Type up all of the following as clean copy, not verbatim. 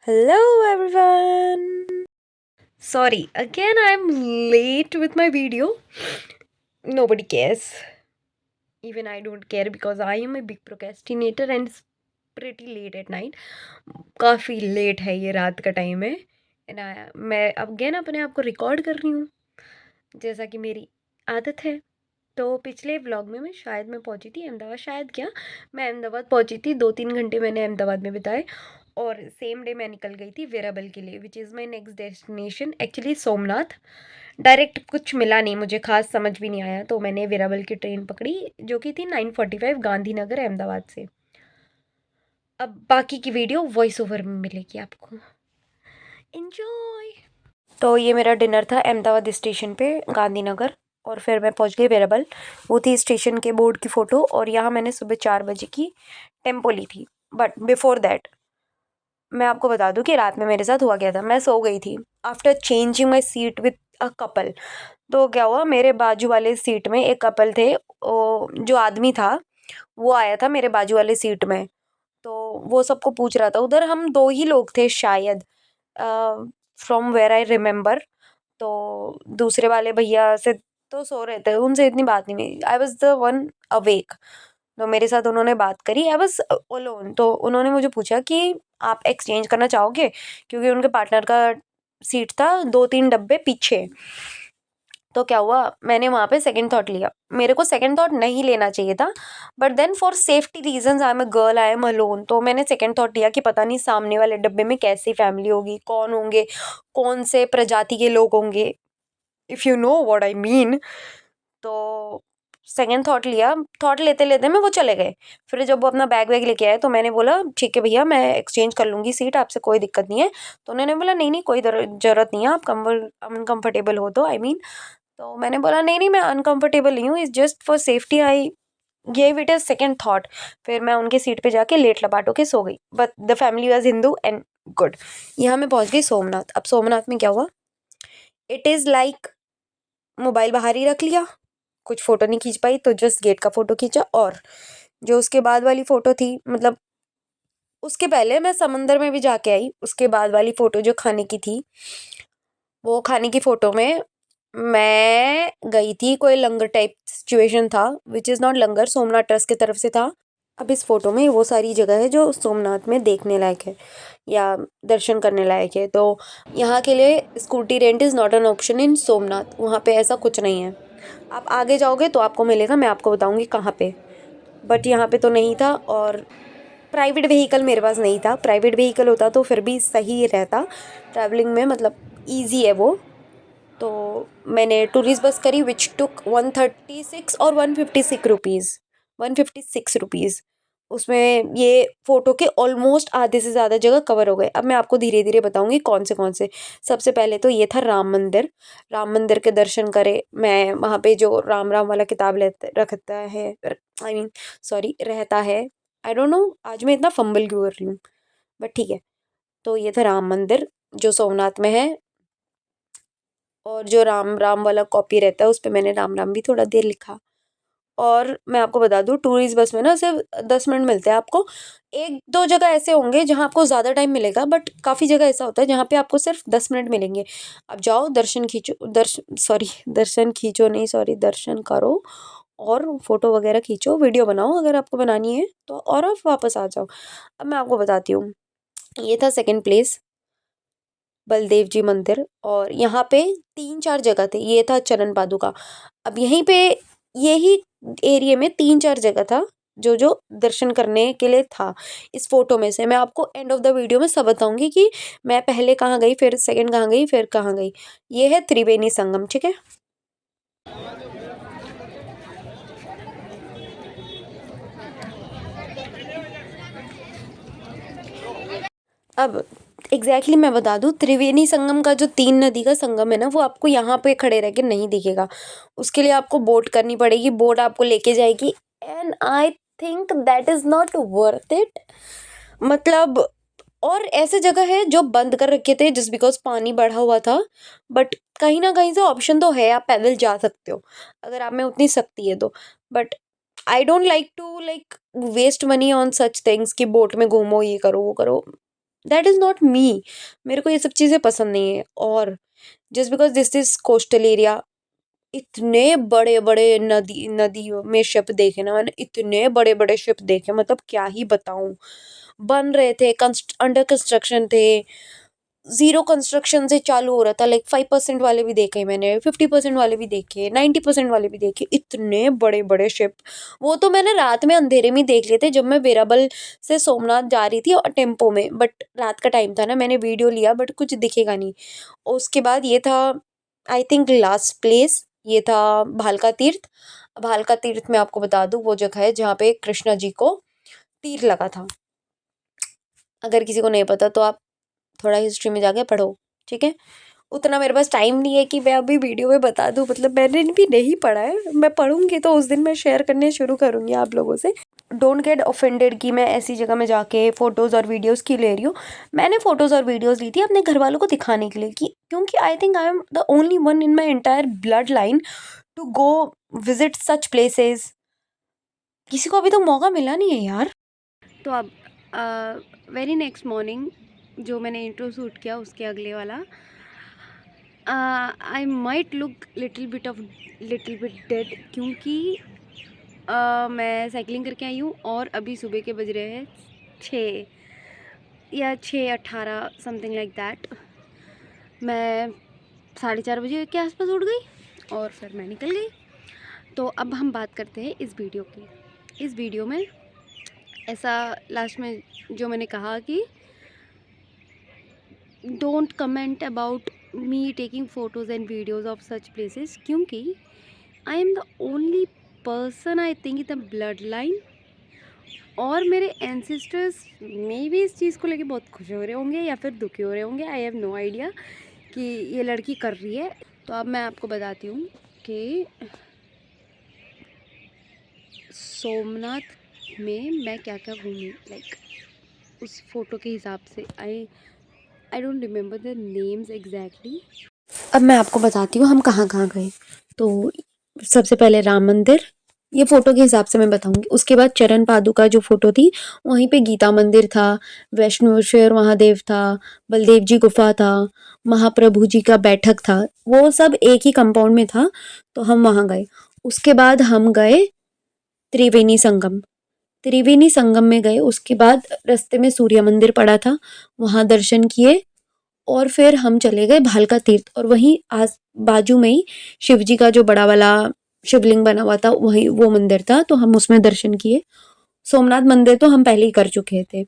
Hello everyone. Sorry, again I'm late with my video. Nobody cares. Even I don't care because I am a big procrastinator and it's pretty late at night. काफ़ी late है ये रात का time है and मैं again अपने आप को रिकॉर्ड कर रही हूँ जैसा कि मेरी आदत है। तो पिछले व्लॉग में मैं पहुंची थी अहमदाबाद। शायद क्या, मैं अहमदाबाद पहुंची थी, 2-3 घंटे मैंने अहमदाबाद में बिताए और सेम डे मैं निकल गई थी वेरावल के लिए, which is my next destination actually Somnath. Direct कुछ मिला नहीं, मुझे खास समझ भी नहीं आया, तो मैंने वेरावल की ट्रेन पकड़ी जो कि थी 9:45 गांधीनगर अहमदाबाद से। अब बाकी की वीडियो वॉइस ओवर में मिलेगी आपको। इन्जॉय। तो ये मेरा डिनर था अहमदाबाद स्टेशन पे गांधीनगर और फिर मैं पहुंच गई वेरावल। वो थी स्टेशन के बोर्ड की फ़ोटो और यहाँ मैंने सुबह 4 बजे की टेम्पो ली थी। बट बिफोर दैट मैं आपको बता दूं कि रात में मेरे साथ हुआ क्या था। मैं सो गई थी after changing my seat with a couple. तो क्या हुआ, मेरे बाजू वाले सीट में एक कपल थे। जो आदमी था वो आया था मेरे बाजू वाले सीट में, तो वो सबको पूछ रहा था। उधर हम दो ही लोग थे शायद, फ्रॉम वेयर आई रिमेम्बर। तो दूसरे वाले भैया से तो सो रहे थे, उनसे इतनी बात नहीं हुई। I was the one awake, तो मेरे साथ उन्होंने बात करी। I was alone. तो उन्होंने मुझे पूछा कि आप एक्सचेंज करना चाहोगे, क्योंकि उनके पार्टनर का सीट था 2-3 डब्बे पीछे। तो क्या हुआ, मैंने वहाँ पे सेकंड थॉट लिया। मेरे को सेकंड थॉट नहीं लेना चाहिए था, but then for safety reasons, I am a girl, I am alone, तो मैंने सेकंड थॉट लिया कि पता नहीं सामने वाले डब्बे में कैसी फैमिली होगी, कौन होंगे, कौन से प्रजाति के लोग होंगे, if you know what I mean. तो सेकंड थॉट लिया। थॉट लेते लेते में वो चले गए। फिर जब वो अपना बैग वैग लेके आए तो मैंने बोला ठीक है भैया, मैं एक्सचेंज कर लूँगी सीट, आपसे कोई दिक्कत नहीं है। तो उन्होंने बोला नहीं नहीं, कोई ज़रूरत नहीं है, आप अनकम्फर्टेबल हो तो, आई मीन। तो मैंने बोला नहीं नहीं, मैं अनकम्फर्टेबल नहीं हूँ, it's just for safety, I gave it a second thought. फिर मैं उनके सीट पे जाके लेट लपाट होके सो गई। But the family was Hindu and good. यहाँ मैं पहुँच गई सोमनाथ। अब सोमनाथ में क्या हुआ, इट इज़ लाइक मोबाइल बाहर ही रख लिया, कुछ फ़ोटो नहीं खींच पाई तो जस्ट गेट का फ़ोटो खींचा। और जो उसके बाद वाली फ़ोटो थी, मतलब उसके पहले मैं समंदर में भी जाके आई। उसके बाद वाली फ़ोटो जो खाने की थी, वो खाने की फ़ोटो में मैं गई थी, कोई लंगर टाइप सिचुएशन था, which is not langar, Somnath trust की तरफ से था। अब इस फ़ोटो में वो सारी जगह है जो सोमनाथ में देखने लायक है या दर्शन करने लायक है। तो यहाँ के लिए scooty rent is not an option in Somnath, वहाँ पे ऐसा कुछ नहीं है। आप आगे जाओगे तो आपको मिलेगा, मैं आपको बताऊँगी कहाँ पे, बट यहाँ पे तो नहीं था। और प्राइवेट व्हीकल मेरे पास नहीं था। प्राइवेट व्हीकल होता तो फिर भी सही रहता ट्रैवलिंग में, मतलब ईजी है वो। तो मैंने टूरिस्ट बस करी विच टुक 136 और 156 रुपीज़, 156 रुपीज़। उसमें ये फ़ोटो के ऑलमोस्ट आधे से ज़्यादा जगह कवर हो गए। अब मैं आपको धीरे धीरे बताऊंगी कौन से। सबसे पहले तो ये था राम मंदिर। राम मंदिर के दर्शन करे मैं। वहाँ पे जो राम राम वाला किताब लेते रखता है, आई मीन सॉरी रहता है, आई डोंट नो आज मैं इतना फंबल क्यों कर रही हूँ, बट ठीक है। तो ये था राम मंदिर जो सोमनाथ में है। और जो राम राम वाला कॉपी रहता है उस पे मैंने राम राम भी थोड़ा देर लिखा। और मैं आपको बता दूँ, टूरिस्ट बस में ना सिर्फ 10 मिनट मिलते हैं आपको। एक दो जगह ऐसे होंगे जहाँ आपको ज़्यादा टाइम मिलेगा, बट काफ़ी जगह ऐसा होता है जहाँ पे आपको सिर्फ 10 मिनट मिलेंगे। अब जाओ दर्शन खींचो, दर्शन खींचो नहीं, सॉरी दर्शन करो और फोटो वगैरह खींचो, वीडियो बनाओ अगर आपको बनानी है तो, और आप वापस आ जाओ। अब मैं आपको बताती हूँ, ये था सेकंड प्लेस बलदेव जी मंदिर। और यहाँ पे 3-4 जगह थे, ये था चरण पादुका। अब यहीं पे यही एरिया में 3-4 जगह था जो जो दर्शन करने के लिए था। इस फोटो में से मैं आपको एंड ऑफ द वीडियो में सब बताऊंगी कि मैं पहले कहाँ गई, फिर सेकंड कहाँ गई, फिर कहाँ गई। ये है त्रिवेणी संगम, ठीक है। अब एग्जैक्टली मैं बता दूँ, त्रिवेणी संगम का जो 3 नदी का संगम है ना, वो आपको यहाँ पे खड़े रह के नहीं दिखेगा। उसके लिए आपको बोट करनी पड़ेगी, बोट आपको लेके जाएगी and I think that is not worth it. मतलब और ऐसे जगह है जो बंद कर रखे थे जस्ट बिकॉज पानी बढ़ा हुआ था, बट कहीं ना कहीं से ऑप्शन तो है, आप पैदल जा सकते हो अगर आप में उतनी शक्ति है तो। But I don't like to like waste money on such things कि बोट में घूमो, ये करो वो करो। That is not me. मेरे को ये सब चीज़ें पसंद नहीं है। और just because this is coastal area, इतने बड़े बड़े नदी नदी में शिप देखे ना मैंने, इतने बड़े बड़े शिप देखे, मतलब क्या ही बताऊं। बन रहे थे, अंडर कंस्ट्रक्शन थे, जीरो कंस्ट्रक्शन से चालू हो रहा था। लाइक 5% वाले भी देखे मैंने, 50% वाले भी देखे, 90% वाले भी देखे, इतने बड़े बड़े शिप। वो तो मैंने रात में अंधेरे में ही देख लिए थे, जब मैं वेराबल से सोमनाथ जा रही थी और टेम्पो में, बट रात का टाइम था ना, मैंने वीडियो लिया बट कुछ दिखेगा नहीं। उसके बाद ये था आई थिंक लास्ट प्लेस, ये था भालका तीर्थ। भालका तीर्थ में आपको बता दूं वो जगह है जहाँ पे कृष्णा जी को तीर लगा था। अगर किसी को नहीं पता तो आप थोड़ा हिस्ट्री में जाके पढ़ो, ठीक है। उतना मेरे पास टाइम नहीं है कि मैं अभी वीडियो में बता दूं, मतलब मैंने भी नहीं पढ़ा है, मैं पढ़ूंगी तो उस दिन मैं शेयर करने शुरू करूंगी आप लोगों से। डोंट गेट ऑफेंडेड कि मैं ऐसी जगह में जाके फ़ोटोज़ और वीडियोज़ क्यों ले रही हूँ। मैंने फ़ोटोज़ और वीडियोज़ ली थी अपने घर वालों को दिखाने के लिए, कि क्योंकि I think I am the only one in my entire blood line to go visit such places. किसी को अभी तक मौका मिला नहीं है यार। तो अब वेरी नेक्स्ट मॉर्निंग जो मैंने इंट्रो शूट किया उसके अगले वाला, I might look little bit dead, क्योंकि मैं साइकिलिंग करके आई हूँ और अभी सुबह के बज रहे हैं 6 या 6:18 समथिंग लाइक दैट। मैं 4:30 बजे के आसपास उठ गई और फिर मैं निकल गई। तो अब हम बात करते हैं इस वीडियो की। इस वीडियो में ऐसा लास्ट में जो मैंने कहा कि don't comment about me taking photos and videos of such places, क्योंकि I am the only person I think in the blood line, और मेरे एंसेस्टर्स मे भी इस चीज़ को लेके बहुत खुश हो रहे होंगे या फिर दुखी हो रहे होंगे, आई हैव नो आइडिया कि ये लड़की कर रही है। तो अब मैं आपको बताती हूँ कि सोमनाथ में मैं क्या क्या घूमी, लाइक उस फोटो के हिसाब से। I don't remember the names exactly. अब मैं आपको बताती हूँ हम कहाँ कहाँ गए। तो सबसे पहले राम मंदिर, ये फ़ोटो के हिसाब से मैं बताऊँगी। उसके बाद चरण पादुका जो फ़ोटो थी, वहीं पे गीता मंदिर था, वैष्णवेश्वर महादेव था, बलदेव जी गुफ़ा था, महाप्रभु जी का बैठक था, वो सब एक ही कंपाउंड में था, तो हम वहाँ गए। उसके बाद हम गए त्रिवेणी संगम। त्रिवेणी संगम में गए, उसके बाद रास्ते में सूर्य मंदिर पड़ा था, वहाँ दर्शन किए, और फिर हम चले गए भालका तीर्थ, और वहीं आस बाजू में ही शिव जी का जो बड़ा वाला शिवलिंग बना हुआ था, वही वो मंदिर था, तो हम उसमें दर्शन किए। सोमनाथ मंदिर तो हम पहले ही कर चुके थे।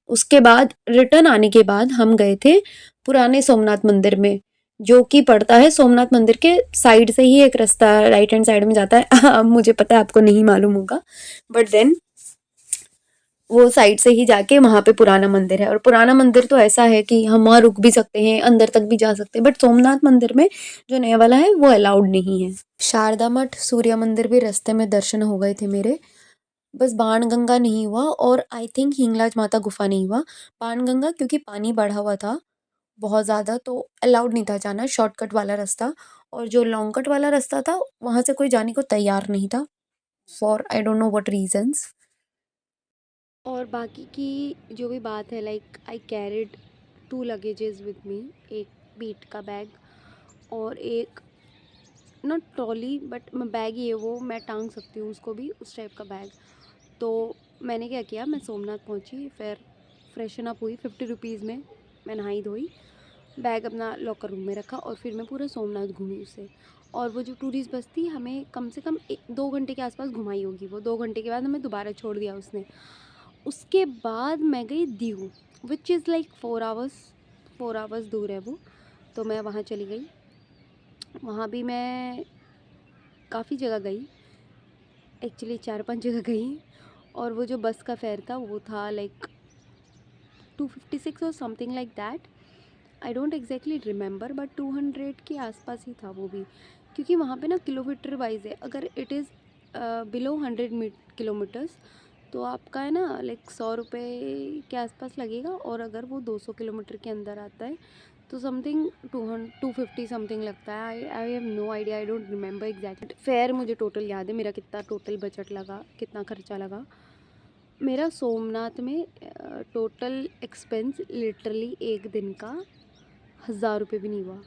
उसके बाद रिटर्न आने के बाद हम गए थे पुराने सोमनाथ मंदिर में, जो कि पड़ता है सोमनाथ मंदिर के साइड से ही एक रास्ता राइट हैंड साइड में जाता है। अब मुझे पता है आपको नहीं मालूम होगा, बट देन वो साइड से ही जाके वहाँ पे पुराना मंदिर है। और पुराना मंदिर तो ऐसा है कि हम वहाँ रुक भी सकते हैं, अंदर तक भी जा सकते हैं, बट सोमनाथ मंदिर में जो नया वाला है वो अलाउड नहीं है। शारदा मठ, सूर्य मंदिर भी रास्ते में दर्शन हो गए थे मेरे। बस बाणगंगा नहीं हुआ, और आई थिंक हिंगलाज माता गुफा नहीं हुआ। बाणगंगा क्योंकि पानी बढ़ा हुआ था बहुत ज़्यादा, तो अलाउड नहीं था जाना, शॉर्टकट वाला रास्ता। और जो लॉन्ग कट वाला रास्ता था वहाँ से कोई जाने को तैयार नहीं था, for I don't know what reasons. और बाकी की जो भी बात है, like I carried 2 luggages with me, एक बीट का बैग और एक नॉट ट्रॉली बट बैग ही है वो, मैं टांग सकती हूँ उसको भी, उस टाइप का बैग। तो मैंने क्या किया, मैं सोमनाथ पहुँची, फिर फ्रेशन अप हुई 50 रुपीज़ में, मैं नहाई धोई, बैग अपना लॉकर रूम में रखा, और फिर मैं पूरा सोमनाथ घूमी उससे। और वो जो टूरिस्ट बस थी हमें कम से कम 2 घंटे के आसपास घुमाई होगी वो, 2 घंटे के बाद हमें दोबारा छोड़ दिया उसने। उसके बाद मैं गई Diu, which is like 4 hours दूर है वो, तो मैं वहाँ चली गई। वहाँ भी मैं काफ़ी जगह गई, एक्चुअली 4-5 जगह गई। और वो जो बस का फेयर था वो था लाइक 256 और something like that, I don't exactly remember, but 200 के आसपास ही था वो भी, क्योंकि वहाँ पे ना किलोमीटर वाइज है। अगर इट इज़ बिलो 100 किलोमीटर्स तो आपका है ना लाइक 100 रुपये के आसपास लगेगा, और अगर वो 200 किलोमीटर के अंदर आता है तो समथिंग 250 समथिंग लगता है। I have no idea, I don't remember exactly. फेयर मुझे टोटल याद है मेरा कितना टोटल बजट लगा, कितना खर्चा लगा। मेरा सोमनाथ में टोटल एक्सपेंस लिटरली एक दिन का 1000 रुपये भी नहीं हुआ।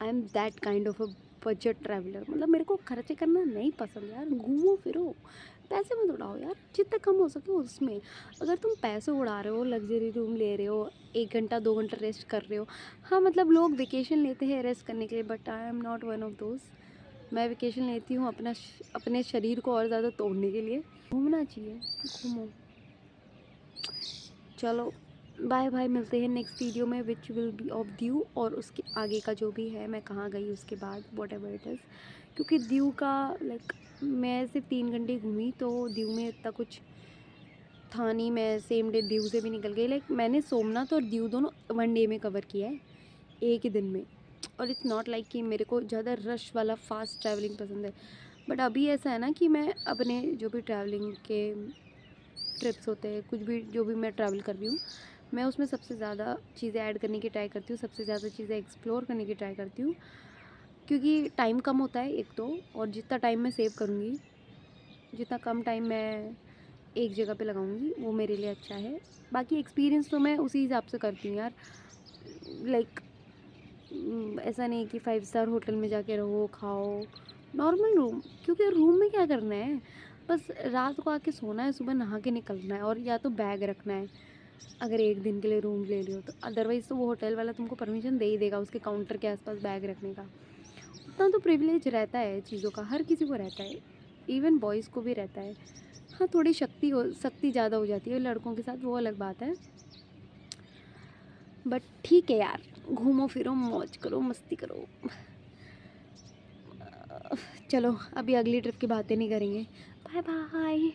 I am that kind of a budget traveller. मतलब मेरे को खर्चे करना नहीं पसंद यार। घूमो फिरो, पैसे मत उड़ाओ यार, जितना कम हो सके उसमें। अगर तुम पैसे उड़ा रहे हो, लग्जरी रूम ले रहे हो, 1 घंटा 2 घंटा रेस्ट कर रहे हो, हाँ मतलब लोग वेकेशन लेते हैं रेस्ट करने के लिए, but I am not one of those. मैं वेकेशन लेती हूँ अपने शरीर को और ज़्यादा तोड़ने के लिए। घूमना चाहिए, घूमो। चलो बाय बाय, मिलते हैं नेक्स्ट वीडियो में which will be of Diu, और उसके आगे का जो भी है मैं कहाँ गई उसके बाद, वॉट एवर इट इज़। क्योंकि दीव का लाइक मैं सिर्फ 3 घंटे घूमी, तो दीव में इतना कुछ था नहीं। मैं सेम डे दीव से भी निकल गई। लाइक मैंने सोमनाथ और दीव दोनों 1 डे में कवर किया है, एक ही दिन में। और इट्स नॉट लाइक कि मेरे को ज़्यादा रश वाला फास्ट ट्रैवलिंग पसंद है, बट अभी ऐसा है ना कि मैं अपने जो भी ट्रैवलिंग के ट्रिप्स होते हैं, कुछ भी जो भी मैं ट्रैवल कर रही हूँ, मैं उसमें सबसे ज़्यादा चीज़ें ऐड करने की ट्राई करती हूँ, सबसे ज़्यादा चीज़ें एक्सप्लोर करने की ट्राई करती हूँ। क्योंकि टाइम कम होता है एक तो, और जितना टाइम मैं सेव करूँगी, जितना कम टाइम मैं एक जगह पे लगाऊंगी, वो मेरे लिए अच्छा है। बाकी एक्सपीरियंस तो मैं उसी हिसाब से करती हूँ यार। लाइक ऐसा नहीं कि 5 स्टार होटल में जाके रहो खाओ, नॉर्मल रूम। क्योंकि रूम में क्या करना है, बस रात को आके सोना है, सुबह नहा के निकलना है, और या तो बैग रखना है अगर एक दिन के लिए रूम ले लियो तो। अदरवाइज़ तो वो होटल वाला तुमको परमिशन दे ही देगा उसके काउंटर के आसपास बैग रखने का। उतना तो प्रिविलेज रहता है चीज़ों का, हर किसी को रहता है, इवन बॉयज़ को भी रहता है। हाँ थोड़ी सख्ती ज़्यादा हो जाती है लड़कों के साथ, वो अलग बात है। बट ठीक है यार, घूमो फिरो, मौज करो, मस्ती करो। चलो अभी अगली ट्रिप की बातें नहीं करेंगे। Bye bye.